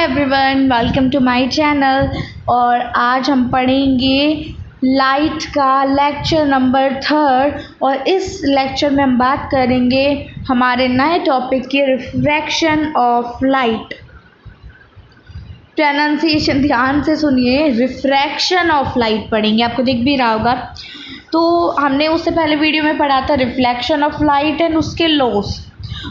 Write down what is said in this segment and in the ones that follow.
Everyone, welcome to my channel. और आज हम पढ़ेंगे लाइट का लेक्चर नंबर 3 और इस लेक्चर में हम बात करेंगे हमारे नए टॉपिक की रिफ्रैक्शन ऑफ लाइट। प्रोनाउंसिएशन ध्यान से सुनिए, रिफ्रैक्शन ऑफ लाइट पढ़ेंगे, आपको दिख भी रहा होगा। तो हमने उससे पहले वीडियो में पढ़ा था रिफ्लेक्शन ऑफ लाइट एंड उसके लॉस,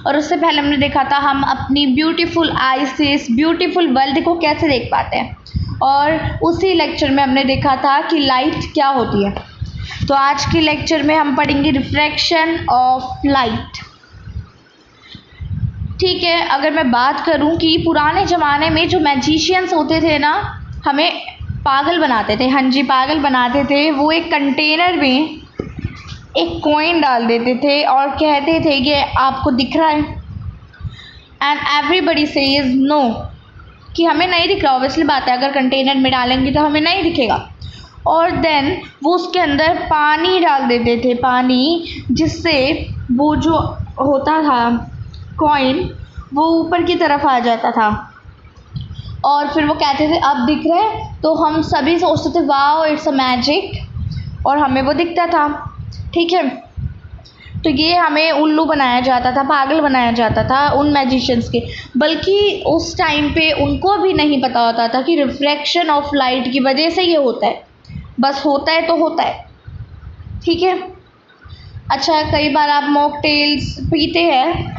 और उससे पहले हमने देखा था हम अपनी ब्यूटीफुल आई से इस ब्यूटीफुल वर्ल्ड को कैसे देख पाते हैं, और उसी लेक्चर में हमने देखा था कि लाइट क्या होती है। तो आज के लेक्चर में हम पढ़ेंगे रिफ्रैक्शन ऑफ लाइट। ठीक है, अगर मैं बात करूं कि पुराने ज़माने में जो मैजिशियंस होते थे ना, हमें पागल बनाते थे। हाँ जी, पागल बनाते थे। वो एक कंटेनर में एक कॉइन डाल देते थे और कहते थे कि आपको दिख रहा है, एंड एवरीबडी सेज नो, कि हमें नहीं दिख रहा। ऑब्वियसली बात है, अगर कंटेनर में डालेंगे तो हमें नहीं दिखेगा। और देन वो उसके अंदर पानी डाल देते थे, पानी, जिससे वो जो होता था कॉइन वो ऊपर की तरफ आ जाता था। और फिर वो कहते थे अब दिख रहा है, तो हम सभी सोचते थे वाओ इट्स अ मैजिक, और हमें वो दिखता था। ठीक है, तो ये हमें उल्लू बनाया जाता था, पागल बनाया जाता था उन मैजिशियंस के। बल्कि उस टाइम पे उनको भी नहीं पता होता था कि रिफ्रैक्शन ऑफ लाइट की वजह से ये होता है। बस होता है तो होता है। ठीक है। अच्छा, कई बार आप मॉकटेल्स पीते हैं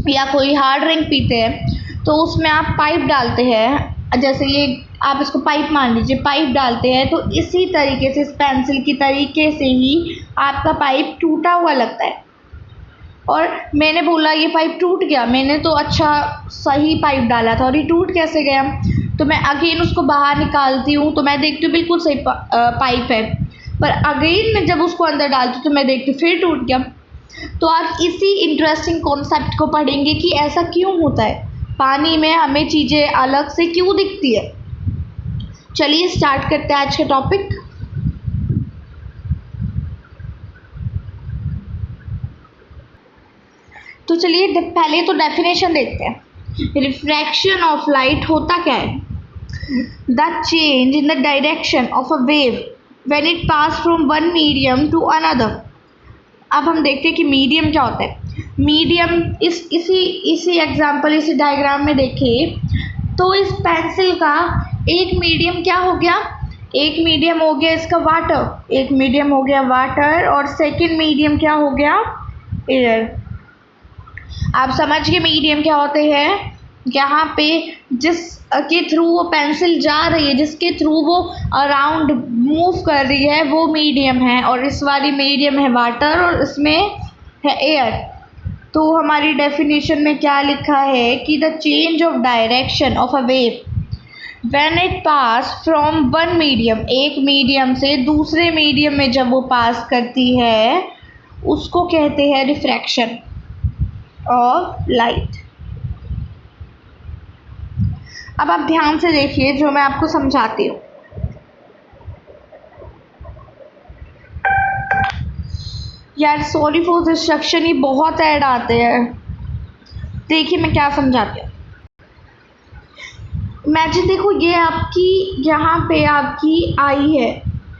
या कोई हार्ड ड्रिंक पीते हैं, तो उसमें आप पाइप डालते हैं। जैसे ये आप इसको पाइप मान लीजिए, पाइप डालते हैं, तो इसी तरीके से, इस पेंसिल की तरीके से ही आपका पाइप टूटा हुआ लगता है। और मैंने बोला ये पाइप टूट गया, मैंने तो अच्छा सही पाइप डाला था और ये टूट कैसे गया? तो मैं अगेन उसको बाहर निकालती हूँ तो मैं देखती हूँ बिल्कुल सही पाइप है, पर अगेन मैं जब उसको अंदर डालती हूँ तो मैं देखती हूँ फिर टूट गया। तो आज इसी इंटरेस्टिंग कॉन्सेप्ट को पढ़ेंगे कि ऐसा क्यों होता है, पानी में हमें चीज़ें अलग से क्यों दिखती है। चलिए स्टार्ट करते हैं आज के टॉपिक। तो चलिए पहले तो डेफिनेशन देखते हैं। रिफ्रैक्शन ऑफ लाइट होता क्या है? The change in the direction of a wave when it pass from one medium to another. अब हम देखते हैं कि मीडियम क्या होता है। मीडियम इसी एग्जाम्पल, इसी डायग्राम में देखिए, तो इस पेंसिल का एक मीडियम क्या हो गया? एक मीडियम हो गया इसका वाटर, एक मीडियम हो गया वाटर, और सेकंड मीडियम क्या हो गया? एयर। आप समझ गए मीडियम क्या होते हैं? यहाँ पे जिस के थ्रू वो पेंसिल जा रही है, जिसके थ्रू वो अराउंड मूव कर रही है, वो मीडियम है। और इस वाली मीडियम है वाटर और इसमें है एयर। तो हमारी डेफिनेशन में क्या लिखा है कि the change of direction of a wave when it pass from one medium, एक मीडियम से दूसरे मीडियम में जब वो पास करती है, उसको कहते हैं रिफ्रैक्शन ऑफ लाइट। अब आप ध्यान से देखिए जो मैं आपको समझाती हूँ। यार सॉरी फॉर डिस्ट्रक्शन, ये बहुत ऐड आते हैं। देखिए मैं क्या समझाती हूँ। इमेजिन, देखो ये आपकी, यहाँ पे आपकी आई है,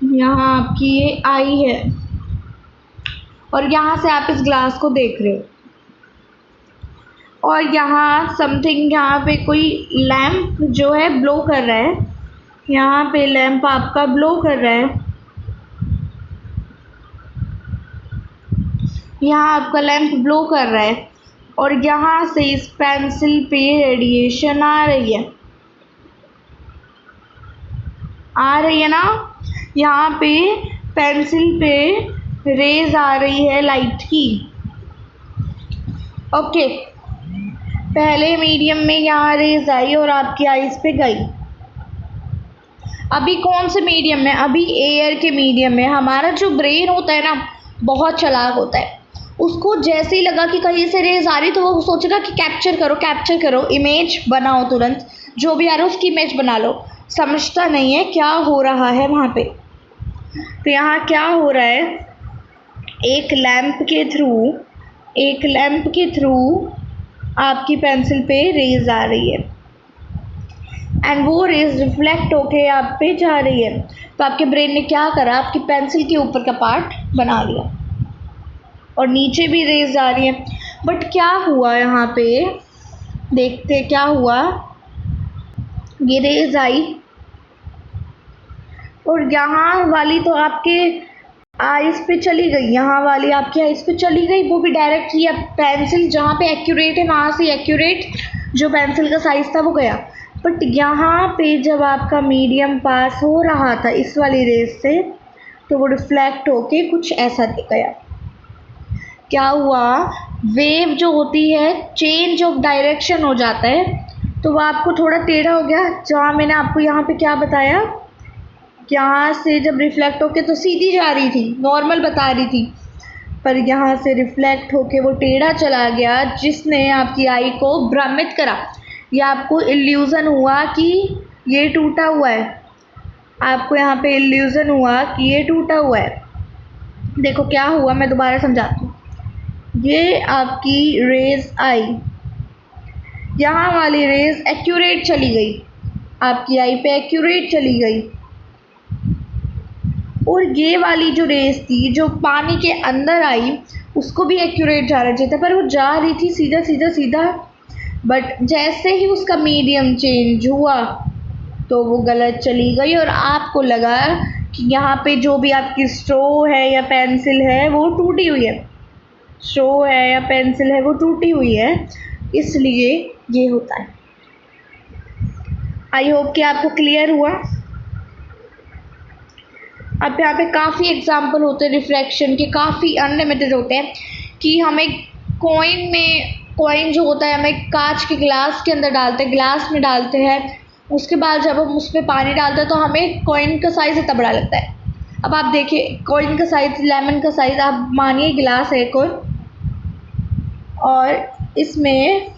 यहाँ आपकी ये आई है, और यहाँ से आप इस ग्लास को देख रहे हो, और यहाँ समथिंग, यहाँ पे कोई लैंप जो है ब्लो कर रहा है, यहाँ पे लैंप आपका ब्लो कर रहा है, यहाँ आपका लैंप ब्लो कर रहा है, और यहाँ से इस पेंसिल पे रेडिएशन आ रही है ना। यहाँ पे पेंसिल पे रेज आ रही है लाइट की। ओके, पहले मीडियम में यहाँ रेज आई और आपकी आईज पे गई। अभी कौन से मीडियम में? अभी एयर के मीडियम में। हमारा जो ब्रेन होता है ना, बहुत चालाक होता है। उसको जैसे ही लगा कि कहीं से रेज आ रही, तो वो सोचेगा कि कैप्चर करो, इमेज बनाओ, तुरंत जो भी आ रहा है उसकी इमेज बना लो। समझता नहीं है क्या हो रहा है वहाँ पे। तो यहाँ क्या हो रहा है, एक लैंप के थ्रू आपकी पेंसिल पे रेज आ रही है। एंड वो रेज रिफ्लेक्ट होके आप पे जा रही है। तो आपके ब्रेन ने क्या करा, आपकी पेंसिल के ऊपर का पार्ट बना लिया और नीचे भी रेज जा रही है। बट क्या हुआ यहाँ पे, देखते क्या हुआ। ये रेज आई और यहाँ वाली तो आपके आइज़ पे चली गई, यहाँ वाली आपकी आइज़ पे चली गई, वो भी डायरेक्टली। अब पेंसिल जहाँ पे एक्यूरेट है वहाँ से एक्यूरेट जो पेंसिल का साइज़ था वो गया। बट यहाँ पे जब आपका मीडियम पास हो रहा था इस वाली रेज से, तो वो रिफ्लेक्ट होके कुछ ऐसा दिख गया। क्या हुआ, वेव जो होती है चेंज ऑफ डायरेक्शन हो जाता है, तो वो आपको थोड़ा टेढ़ा हो गया। जहाँ मैंने आपको यहाँ पे क्या बताया, यहाँ से जब रिफ्लेक्ट होके तो सीधी जा रही थी, नॉर्मल बता रही थी, पर यहाँ से रिफ्लेक्ट होके वो टेढ़ा चला गया, जिसने आपकी आई को भ्रमित करा। या आपको इल्यूज़न हुआ कि ये टूटा हुआ है, आपको यहाँ पे इल्यूज़न हुआ कि ये टूटा हुआ है। देखो क्या हुआ, मैं दोबारा समझाती हूँ। ये आपकी रेज आई, यहाँ वाली रेज एक्यूरेट चली गई, आपकी आई पे एक्यूरेट चली गई, और ये वाली जो रेस थी जो पानी के अंदर आई उसको भी एक्यूरेट जाना चाहिए था, पर वो जा रही थी सीधा सीधा सीधा। बट जैसे ही उसका मीडियम चेंज हुआ तो वो गलत चली गई, और आपको लगा कि यहाँ पे जो भी आपकी स्ट्रो है या पेंसिल है वो टूटी हुई है, स्ट्रो है या पेंसिल है वो टूटी हुई है, इसलिए ये होता है। आई होप कि आपको क्लियर हुआ। अब यहाँ पे काफ़ी एग्जाम्पल होते हैं रिफ्रैक्शन के, काफ़ी अन्य मेथड होते हैं कि हमें कॉइन जो होता है हमें कांच के ग्लास के अंदर डालते हैं, ग्लास में डालते हैं, उसके बाद जब हम उस पर पानी डालते हैं तो हमें कॉइन का साइज़ इतना बड़ा लगता है। अब आप देखिए कॉइन का साइज़, लेमन का साइज़, आप मानिए गिलास है कॉइन, और इसमें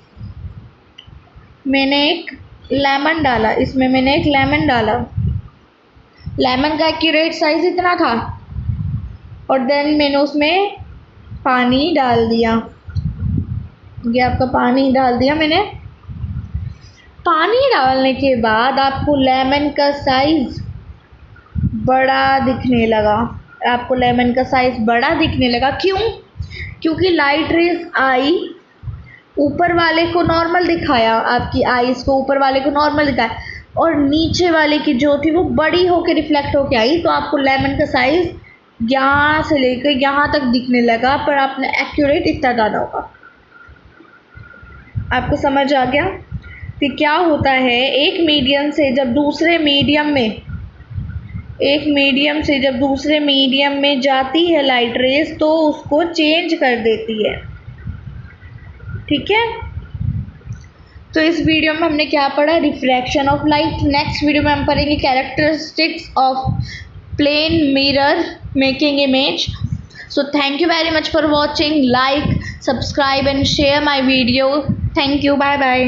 मैंने एक लेमन डाला, इसमें मैंने एक लेमन डाला, लेमन का एक्यूरेट साइज़ इतना था, और देन मैंने उसमें पानी डाल दिया, ये आपका पानी डाल दिया मैंने। पानी डालने के बाद आपको लेमन का साइज़ बड़ा दिखने लगा, आपको लेमन का साइज़ बड़ा दिखने लगा। क्यों? क्योंकि लाइट रेज आई, ऊपर वाले को नॉर्मल दिखाया, आपकी आईज़ को ऊपर वाले को नॉर्मल दिखाया, और नीचे वाले की जो थी वो बड़ी होकर रिफ्लेक्ट होके आई, तो आपको लेमन का साइज़ यहाँ से लेकर यहाँ तक दिखने लगा, पर आपने एक्यूरेट इतना डाला होगा। आपको समझ आ गया कि क्या होता है, एक मीडियम से जब दूसरे मीडियम में जाती है लाइट रेज, तो उसको चेंज कर देती है। ठीक है, तो इस वीडियो में हमने क्या पढ़ा, refraction of light. Next video में हम पढ़ेंगे characteristics of plane mirror making image. So thank you very much for watching. Like, subscribe and share my video. Thank you. Bye bye.